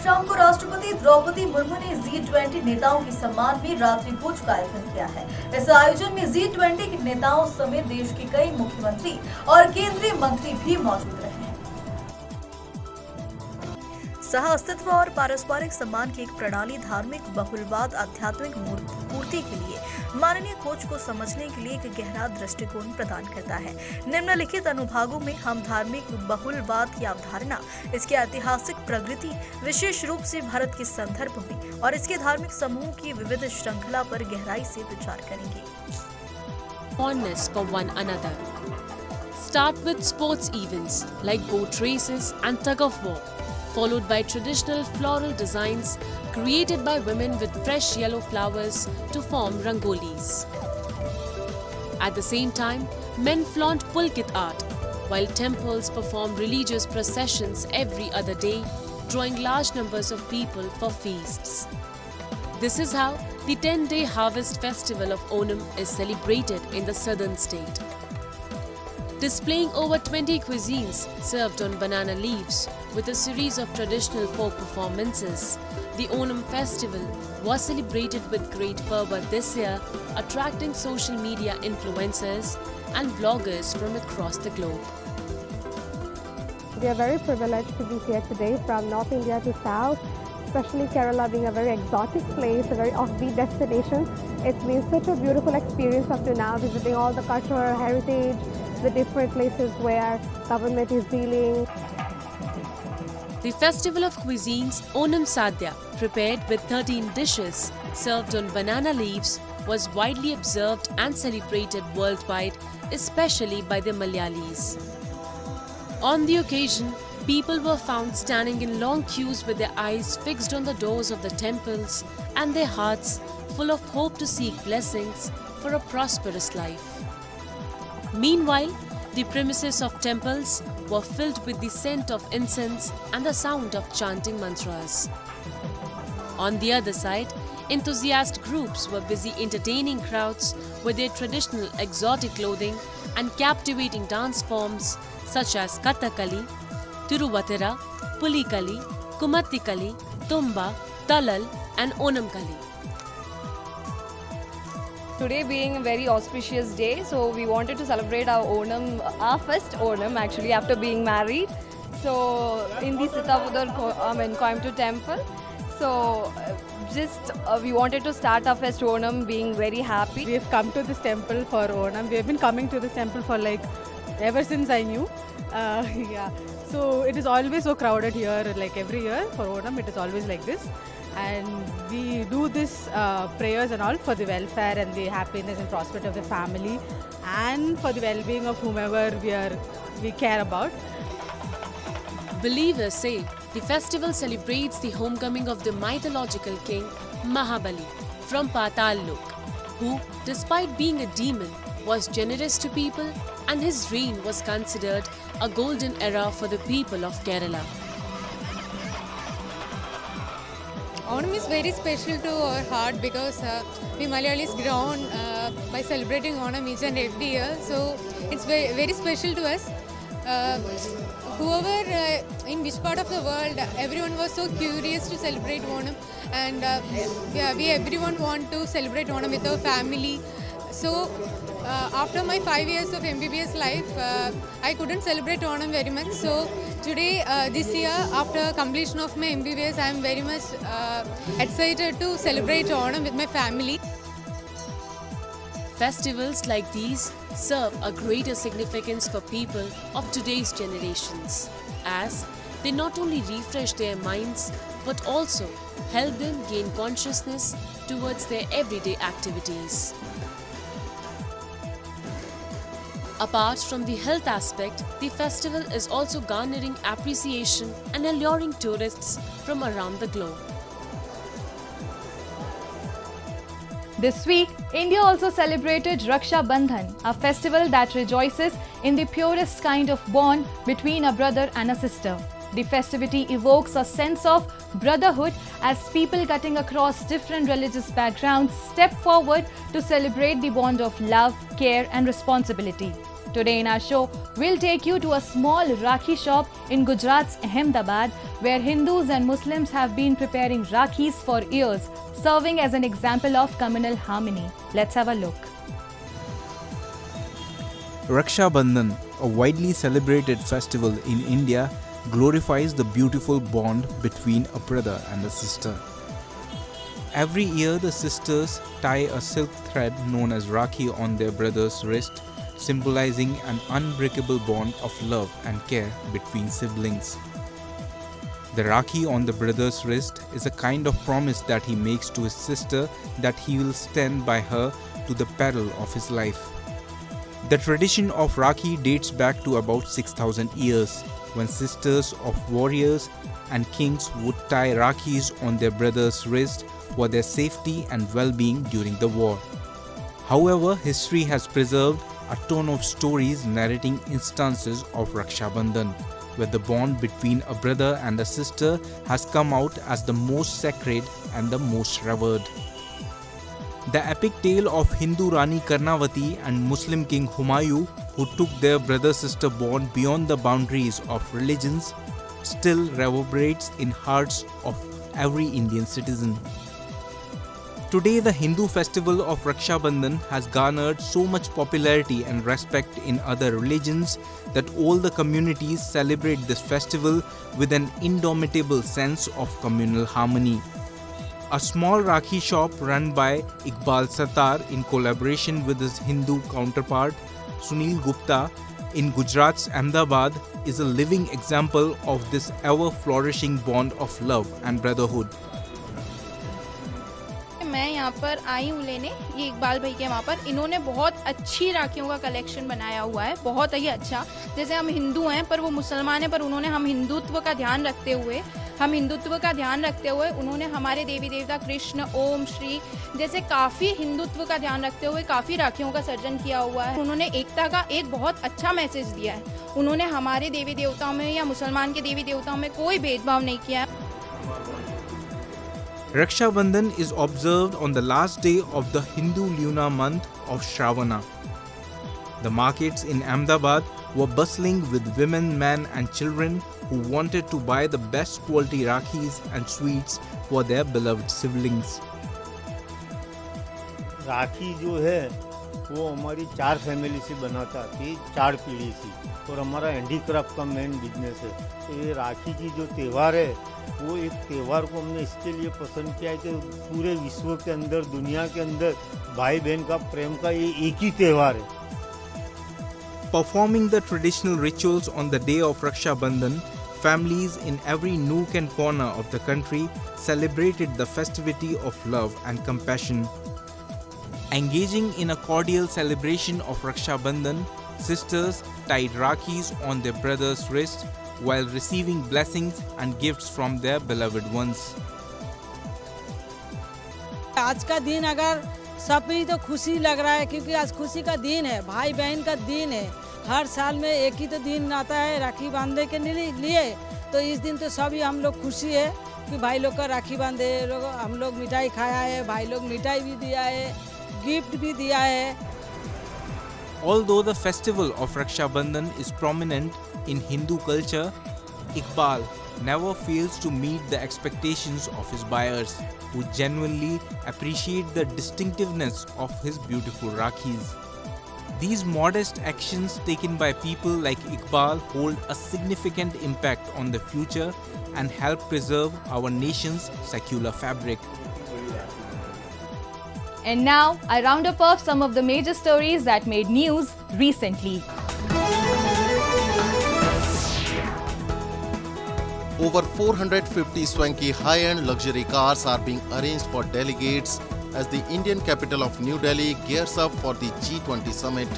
शाम को राष्ट्रपति द्रौपदी मुर्मू ने G20 नेताओं के सम्मान में रात्रि भोज का आयोजन किया है। इस आयोजन में G20 के नेताओं समेत देश के कई मुख्यमंत्री और केंद्रीय मंत्री भी मौजूद रहे हैं। सह अस्तित्व और पारस्परिक सम्मान की एक प्रणाली धार्मिक बहुलवाद आध्यात्मिक पूर्ति के लिए माननीय खोज को समझने के लिए एक गहरा दृष्टिकोण प्रदान करता है। निम्नलिखित अनुभागों में हम धार्मिक बहुलवाद की अवधारणा, इसकी ऐतिहासिक प्रगति, विशेष रूप से भारत के संदर्भ में और इसके धार्मिक समूह की विविध श्रृंखला पर गहराई से विचार करेंगे। Fondness for one another. Start with sports events like boat races and tug of war, followed by traditional floral designs created by women with fresh yellow flowers to form rangolis. At the same time, men flaunt pulkit art, while temples perform religious processions every other day, drawing large numbers of people for feasts. This is how the 10-day harvest festival of Onam is celebrated in the southern state. Displaying over 20 cuisines served on banana leaves with a series of traditional folk performances, the Onam festival was celebrated with great fervor this year, attracting social media influencers and bloggers from across the globe. We are very privileged to be here today from North India to South, especially Kerala being a very exotic place, a very offbeat destination. It's been such a beautiful experience up to now, visiting all the cultural heritage, the different places where government is dealing. The Festival of Cuisines Onam Sadhya, prepared with 13 dishes served on banana leaves, was widely observed and celebrated worldwide, especially by the Malayalis. On the occasion, people were found standing in long queues with their eyes fixed on the doors of the temples and their hearts full of hope to seek blessings for a prosperous life. Meanwhile, the premises of temples were filled with the scent of incense and the sound of chanting mantras. On the other side, enthusiast groups were busy entertaining crowds with their traditional exotic clothing and captivating dance forms such as Kathakali, Tiruvatira, Pulikali, Kumattikali, Tumba, Talal and Onamkali. Today being a very auspicious day, so we wanted to celebrate our Onam, our first Onam actually after being married. So in the Sitavudar Coimbatore temple. So we wanted to start our first Onam being very happy. We have come to this temple for Onam. We have been coming to this temple for like ever since I knew. Yeah. So it is always so crowded here, like every year for Onam it is always like this. And we do this prayers and all for the welfare and the happiness and prosperity of the family and for the well-being of whomever we care about. Believers say the festival celebrates the homecoming of the mythological king Mahabali from Patal Lok, who, despite being a demon, was generous to people, and his reign was considered a golden era for the people of Kerala. Onam is very special to our heart because we Malayalis grown by celebrating Onam each and every year. So it's very, very special to us. Whoever in which part of the world, everyone was so curious to celebrate Onam, and we everyone want to celebrate Onam with our family. So after my 5 years of MBBS life, I couldn't celebrate Onam very much. So today, this year, after completion of my MBBS, I am very much excited to celebrate Onam with my family. Festivals like these serve a greater significance for people of today's generations, as they not only refresh their minds but also help them gain consciousness towards their everyday activities. Apart from the health aspect, the festival is also garnering appreciation and alluring tourists from around the globe. This week, India also celebrated Raksha Bandhan, a festival that rejoices in the purest kind of bond between a brother and a sister. The festivity evokes a sense of brotherhood as people cutting across different religious backgrounds step forward to celebrate the bond of love, care and responsibility. Today in our show, we'll take you to a small Rakhi shop in Gujarat's Ahmedabad, where Hindus and Muslims have been preparing Rakhis for years, serving as an example of communal harmony. Let's have a look. Raksha Bandhan, a widely celebrated festival in India, glorifies the beautiful bond between a brother and a sister. Every year, the sisters tie a silk thread known as Rakhi on their brother's wrist, symbolizing an unbreakable bond of love and care between siblings. The Rakhi on the brother's wrist is a kind of promise that he makes to his sister that he will stand by her to the peril of his life. The tradition of Rakhi dates back to about 6,000 years, when sisters of warriors and kings would tie Rakhis on their brother's wrist for their safety and well-being during the war. However, history has preserved a ton of stories narrating instances of Raksha Bandhan, where the bond between a brother and a sister has come out as the most sacred and the most revered. The epic tale of Hindu Rani Karnavati and Muslim King Humayun, who took their brother-sister bond beyond the boundaries of religions, still reverberates in hearts of every Indian citizen. Today, the Hindu festival of Raksha Bandhan has garnered so much popularity and respect in other religions that all the communities celebrate this festival with an indomitable sense of communal harmony. A small Rakhi shop run by Iqbal Sattar in collaboration with his Hindu counterpart Sunil Gupta in Gujarat's Ahmedabad is a living example of this ever-flourishing bond of love and brotherhood. मैं यहाँ पर आई हूँ लेने, ये इकबाल भाई के वहाँ पर इन्होंने बहुत अच्छी राखियों का कलेक्शन बनाया हुआ है, बहुत ही अच्छा। जैसे हम हिंदू हैं पर वो मुसलमान हैं, पर उन्होंने हम हिंदुत्व का ध्यान रखते हुए उन्होंने हमारे देवी देवता कृष्ण, ओम, श्री जैसे काफ़ी हिंदुत्व का ध्यान रखते हुए काफ़ी राखियों का सर्जन किया हुआ है। उन्होंने एकता का एक बहुत अच्छा मैसेज दिया है। उन्होंने हमारे देवी देवताओं में या मुसलमान के देवी देवताओं में कोई भेदभाव नहीं किया है। Raksha Bandhan is observed on the last day of the Hindu lunar month of Shravana. The markets in Ahmedabad were bustling with women, men and children who wanted to buy the best quality Rakhis and sweets for their beloved siblings. राखी जो है वो हमारी 4 family से बनाता थी, 4 पीढ़ी से, और हमारा हैंडीक्राफ्ट का मेन बिजनेस है। तो ये राखी की जो त्यौहार है वो एक त्यौहार को हमने इसके लिए पसंद किया है कि पूरे विश्व के अंदर, दुनिया के अंदर भाई बहन का प्रेम का ये एक ही त्यौहार है। Performing the traditional rituals on the day of Raksha Bandhan, families in every nook and corner of the country celebrated the festivity of love and compassion. Engaging in a cordial celebration of Raksha Bandhan, sisters tied Rakhis on their brothers' wrists while receiving blessings and gifts from their beloved ones. आज का दिन अगर सब भी तो खुशी लग रहा है, क्योंकि आज खुशी का दिन है, भाई बहन का दिन है। हर साल में एक ही तो दिन आता है राखी बांधने के लिए, तो इस दिन तो सभी हम लोग खुशी है कि भाई लोग का राखी बांधे, हम लोग मिठाई खाया है, भाई लोग मिठाई भी दिया है, गिफ्ट भी दिया है। Although the festival of Raksha Bandhan is prominent in Hindu culture, Iqbal never fails to meet the expectations of his buyers, who genuinely appreciate the distinctiveness of his beautiful Rakhis. These modest actions taken by people like Iqbal hold a significant impact on the future and help preserve our nation's secular fabric. And now, I round up of some of the major stories that made news recently. Over 450 swanky high-end luxury cars are being arranged for delegates as the Indian capital of New Delhi gears up for the G20 summit.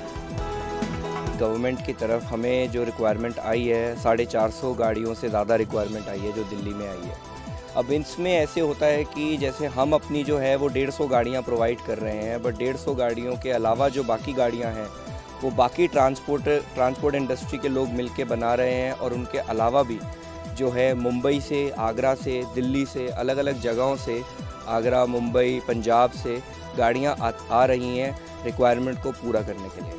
Government की तरफ हमें जो requirement आई है 450 गाड़ियों से ज़्यादा requirement आई है जो दिल्ली में आई है। अब इसमें ऐसे होता है कि जैसे हम अपनी जो है वो 150 गाड़ियाँ प्रोवाइड कर रहे हैं, बट 150 गाड़ियों के अलावा जो बाकी गाड़ियाँ हैं वो बाकी ट्रांसपोर्ट इंडस्ट्री के लोग मिलके बना रहे हैं, और उनके अलावा भी जो है मुंबई से, आगरा से, दिल्ली से, अलग अलग जगहों से, आगरा, मुंबई, पंजाब से गाड़ियाँ आ रही हैं रिक्वायरमेंट को पूरा करने के लिए।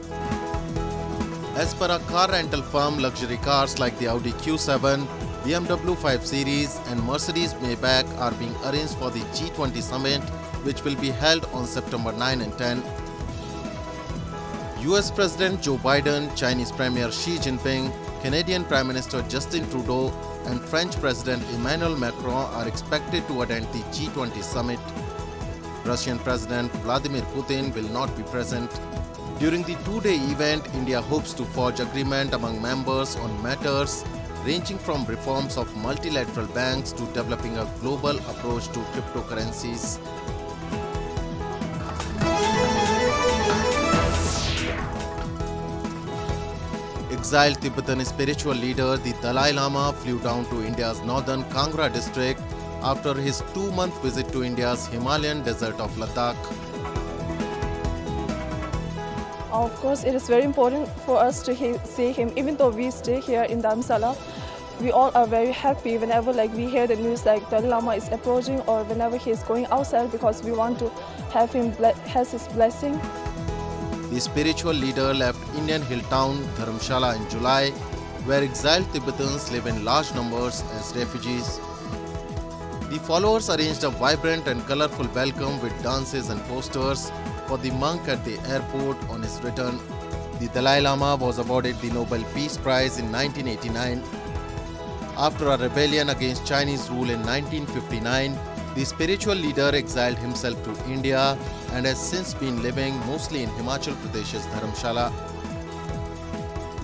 As per a car rental firm, luxury cars like the Audi Q7, BMW 5 Series and Mercedes Maybach are being arranged for the G20 summit, which will be held on September 9 and 10. US President Joe Biden, Chinese Premier Xi Jinping, Canadian Prime Minister Justin Trudeau and French President Emmanuel Macron are expected to attend the G20 summit. Russian President Vladimir Putin will not be present. During the two-day event, India hopes to forge agreement among members on matters ranging from reforms of multilateral banks to developing a global approach to cryptocurrencies. Exiled Tibetan spiritual leader, the Dalai Lama, flew down to India's northern Kangra district after his 2-month visit to India's Himalayan desert of Ladakh. Of course, it is very important for us to see him, even though we stay here in Dharamsala. We all are very happy whenever we hear the news Dalai Lama is approaching or whenever he is going outside, because we want to have him has his blessing. The spiritual leader left Indian hill town Dharamshala in July, where exiled Tibetans live in large numbers as refugees. The followers arranged a vibrant and colorful welcome with dances and posters for the monk at the airport on his return. The Dalai Lama was awarded the Nobel Peace Prize in 1989. After a rebellion against Chinese rule in 1959, the spiritual leader exiled himself to India and has since been living mostly in Himachal Pradesh's Dharamshala.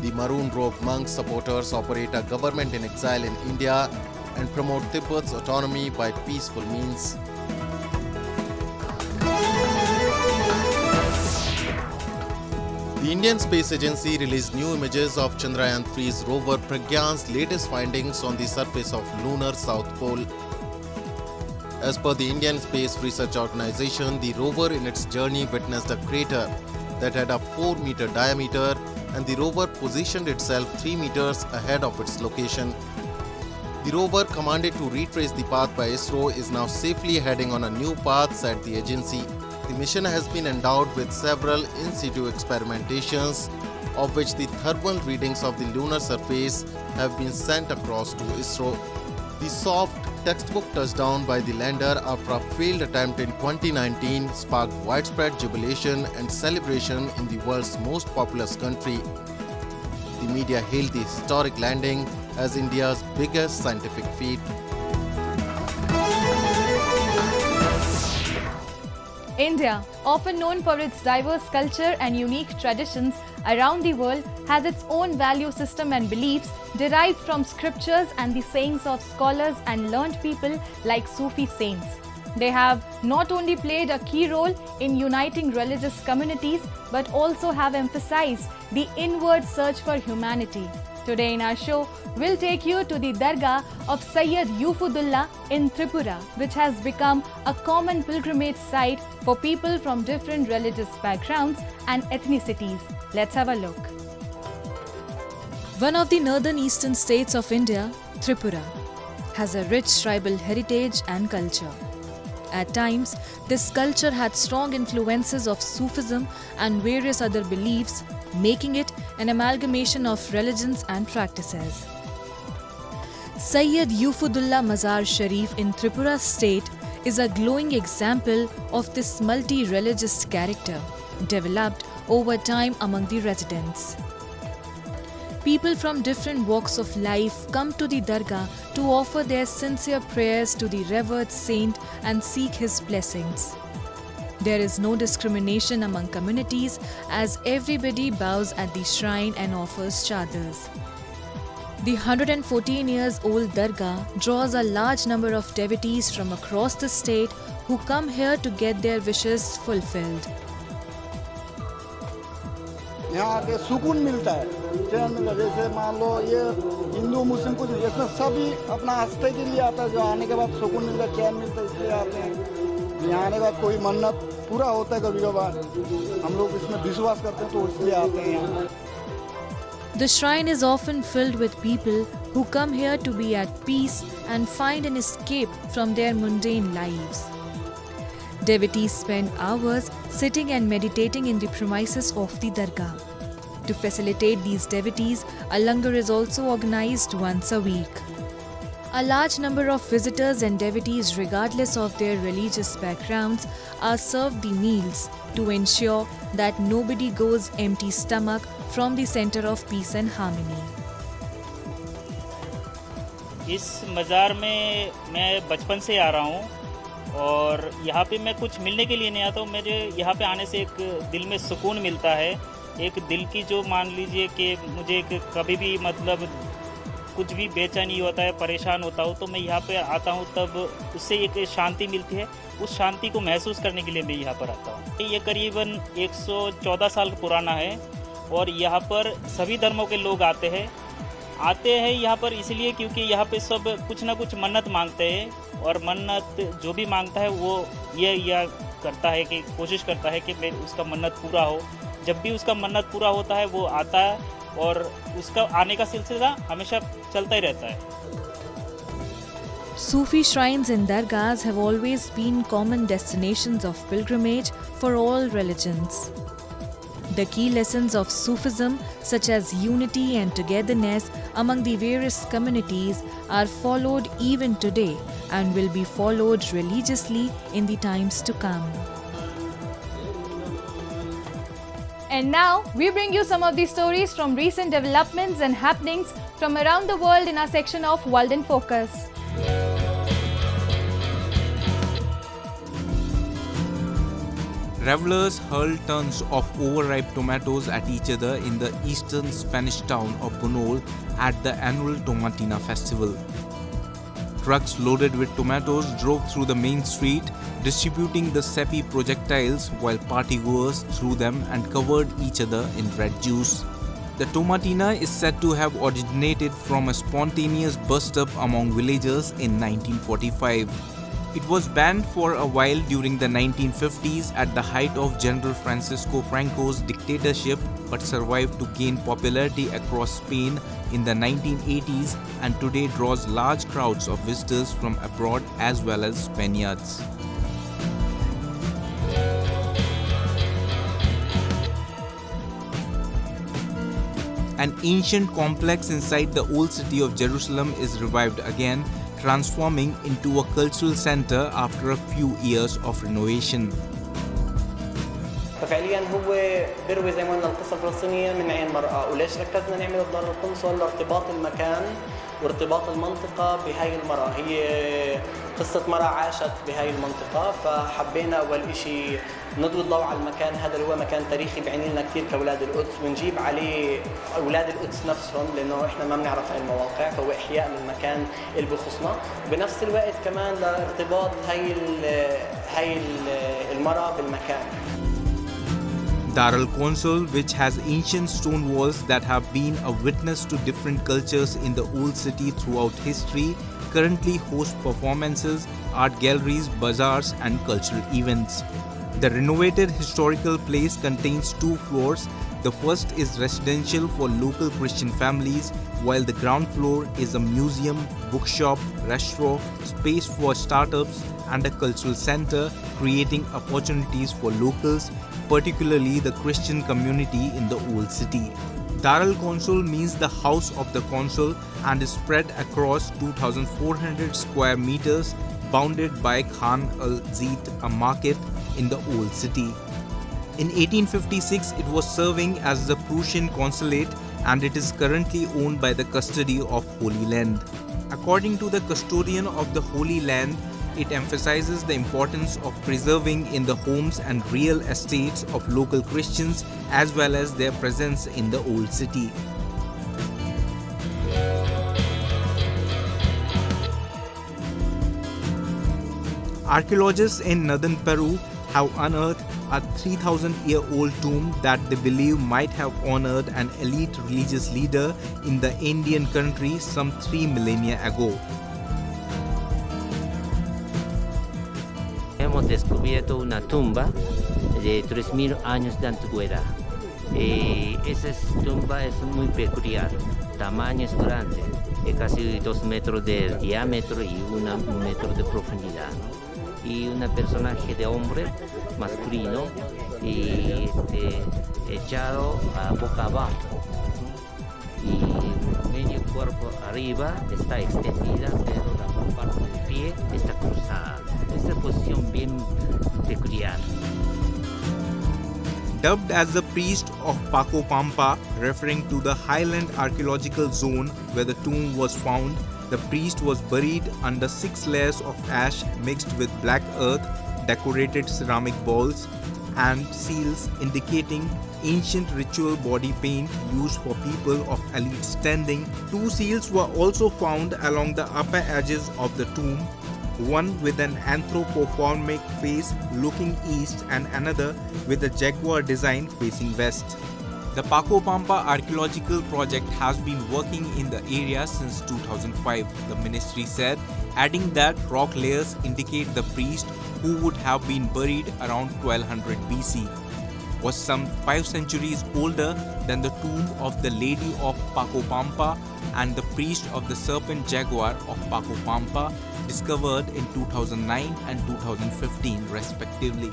The maroon robe monk supporters operate a government in exile in India and promote Tibet's autonomy by peaceful means. The Indian Space Agency released new images of Chandrayaan-3's rover Pragyan's latest findings on the surface of lunar South Pole. As per the Indian Space Research Organization, the rover in its journey witnessed a crater that had a 4-meter diameter, and the rover positioned itself 3 meters ahead of its location. The rover, commanded to retrace the path by ISRO, is now safely heading on a new path, said the agency. The mission has been endowed with several in situ experimentations, of which the thermal readings of the lunar surface have been sent across to ISRO. The soft textbook touchdown by the lander after a failed attempt in 2019 sparked widespread jubilation and celebration in the world's most populous country. The media hailed the historic landing as India's biggest scientific feat. India, often known for its diverse culture and unique traditions around the world, has its own value system and beliefs derived from scriptures and the sayings of scholars and learned people like Sufi saints. They have not only played a key role in uniting religious communities, but also have emphasized the inward search for humanity. Today in our show, we'll take you to the Dargah of Sayyid Yufudullah in Tripura, which has become a common pilgrimage site for people from different religious backgrounds and ethnicities. Let's have a look. One of the northern eastern states of India, Tripura, has a rich tribal heritage and culture. At times, this culture had strong influences of Sufism and various other beliefs, making it an amalgamation of religions and practices. Sayyid Yufudullah Mazar Sharif in Tripura state is a glowing example of this multi-religious character developed over time among the residents. People from different walks of life come to the Dargah to offer their sincere prayers to the revered saint and seek his blessings. There is no discrimination among communities as everybody bows at the shrine and offers chadars. The 114 years old Dargah draws a large number of devotees from across the state who come here to get their wishes fulfilled. यहाँ आके सुकून मिलता है, चैन मिलता है। जैसे मान लो ये हिंदू मुस्लिम कुछ नहीं, इसमें सभी अपना आस्था के लिए आता है, जो आने के बाद सुकून मिलता है, चैन मिलता है, इसलिए आते हैं। यहाँ आने के बाद कोई मन्नत पूरा होता है कभी कभार, हम लोग इसमें विश्वास करते हैं तो इसलिए आते हैं यहाँ। The shrine is often filled with people who come here to be at peace and find an escape from their mundane lives. Devotees spend hours sitting and meditating in the premises of the Dargah. To facilitate these devotees, a langar is also organized once a week. A large number of visitors and devotees, regardless of their religious backgrounds, are served the meals to ensure that nobody goes empty stomach from the center of peace and harmony. इस मज़ार में मैं बचपन से आ रहा हूँ और यहाँ पे मैं कुछ मिलने के लिए नहीं आता हूँ। मुझे यहाँ पे आने से एक दिल में सुकून मिलता है, एक दिल की जो मान लीजिए कि मुझे एक कभी भी मतलब कुछ भी बेचैनी होता है, परेशान होता हूँ, तो मैं यहाँ पे आता हूँ तब उससे एक शांति मिलती है। उस शांति को महसूस करने के लिए मैं यहाँ पर आता हूँ। ये करीबन 114 साल पुराना है और यहाँ पर सभी धर्मों के लोग आते हैं यहाँ पर इसलिए क्योंकि यहाँ पे सब कुछ ना कुछ मन्नत मांगते हैं और मन्नत जो भी मांगता है वो ये करता है कि कोशिश करता है कि उसका मन्नत पूरा हो। जब भी उसका मन्नत पूरा होता है वो आता है और उसका आने का सिलसिला हमेशा चलता ही रहता है। Sufi shrines and dargahs have always been common destinations of pilgrimage for all religions. The key lessons of Sufism, such as unity and togetherness among the various communities, are followed even today and will be followed religiously in the times to come. And now, we bring you some of the stories from recent developments and happenings from around the world in our section of World in Focus. Revelers hurled tons of overripe tomatoes at each other in the eastern Spanish town of Bunol at the annual Tomatina festival. Trucks loaded with tomatoes drove through the main street, distributing the sepi projectiles while partygoers threw them and covered each other in red juice. The Tomatina is said to have originated from a spontaneous bust-up among villagers in 1945. It was banned for a while during the 1950s at the height of General Francisco Franco's dictatorship, but survived to gain popularity across Spain in the 1980s and today draws large crowds of visitors from abroad as well as Spaniards. An ancient complex inside the old city of Jerusalem is revived again, transforming into a cultural center after a few years of renovation. ففعليا هو بيروي زي ما قلنا القصه الفلسطينيه من عين مرأة، وليش ركزنا نعمل الدار القنصل لارتباط المكان وارتباط المنطقه بهاي المرأة. هي قصه مرأة عاشت بهاي المنطقه، فحبينا اول شيء نضوي الضوء على المكان هذا اللي هو مكان تاريخي بيعني لنا كثير كاولاد القدس، ونجيب عليه اولاد القدس نفسهم لانه احنا ما بنعرف هاي المواقع، فهو احياء للمكان اللي بخصنا، بنفس الوقت كمان لارتباط هاي المرأة بالمكان. Dar al-Consul, which has ancient stone walls that have been a witness to different cultures in the old city throughout history, currently hosts performances, art galleries, bazaars and cultural events. The renovated historical place contains 2 floors. The first is residential for local Christian families, while the ground floor is a museum, bookshop, restaurant, space for startups and a cultural center, creating opportunities for locals, particularly the Christian community in the old city. Dar al-Consul means the house of the consul and is spread across 2,400 square meters, bounded by Khan al-Zid, a market in the old city. In 1856, it was serving as the Prussian consulate and it is currently owned by the Custody of Holy Land. According to the custodian of the Holy Land, it emphasizes the importance of preserving in the homes and real estates of local Christians as well as their presence in the old city. Archaeologists in northern Peru have unearthed a 3,000-year-old tomb that they believe might have honored an elite religious leader in the Indian country some 3 millennia ago. Hemos descubierto una tumba de 3,000 años de antigüedad. Esa tumba es muy peculiar, tamaño es grande, casi 2 metros de diámetro y 1 metro de profundidad. y un personaje de hombre masculino y echado a boca abajo y medio cuerpo arriba está extendida, pero la parte del pie está cruzada. Es una posición bien peculiar. Dubbed as the priest of Paco Pampa, referring to the highland archaeological zone where the tomb was found, the priest was buried under 6 layers of ash mixed with black earth, decorated ceramic balls, and seals indicating ancient ritual body paint used for people of elite standing. 2 seals were also found along the upper edges of the tomb, one with an anthropomorphic face looking east and another with a jaguar design facing west. The Paco Pampa archaeological project has been working in the area since 2005, the ministry said, adding that rock layers indicate the priest, who would have been buried around 1200 BC, was some 5 centuries older than the tomb of the Lady of Paco Pampa and the priest of the serpent jaguar of Paco Pampa, discovered in 2009 and 2015 respectively.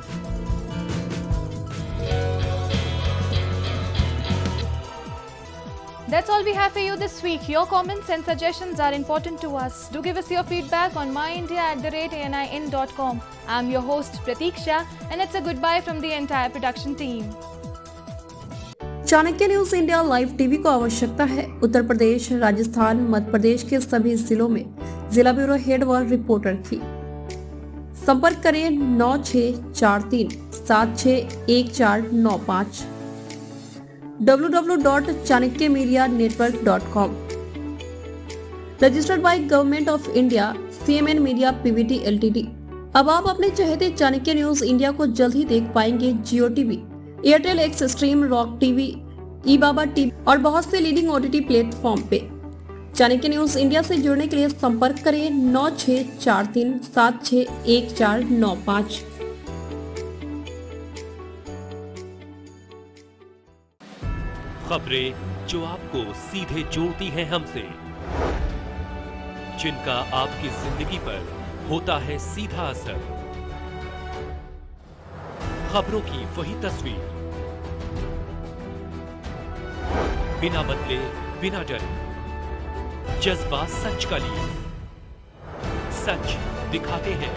That's all we have for you this week. Your comments and suggestions are important to us. Do give us your feedback on myindia@anin.com. I'm your host Pratiksha, and it's a goodbye from the entire production team. Chanakya news India live TV को आवश्यकता है उत्तर प्रदेश, राजस्थान, मध्य प्रदेश के सभी जिलों में जिला bureau head व reporter की। संपर्क करें 9643761495 www.chanakyamedianetwork.com। Registered by government of India, CMN media PVT LTD। अब आप अपने चहेते चाणक्य न्यूज इंडिया को जल्द ही देख पाएंगे Jio TV, Airtel X stream, rock TV, Ebaba TV और बहुत से लीडिंग OTT प्लेटफॉर्म पे। चाणक्य न्यूज इंडिया से जुड़ने के लिए संपर्क करें 9643761495। खबरें जो आपको सीधे जोड़ती हैं हमसे, जिनका आपकी जिंदगी पर होता है सीधा असर। खबरों की वही तस्वीर, बिना बदले, बिना डरे, जज्बा सच का लिए, सच दिखाते हैं।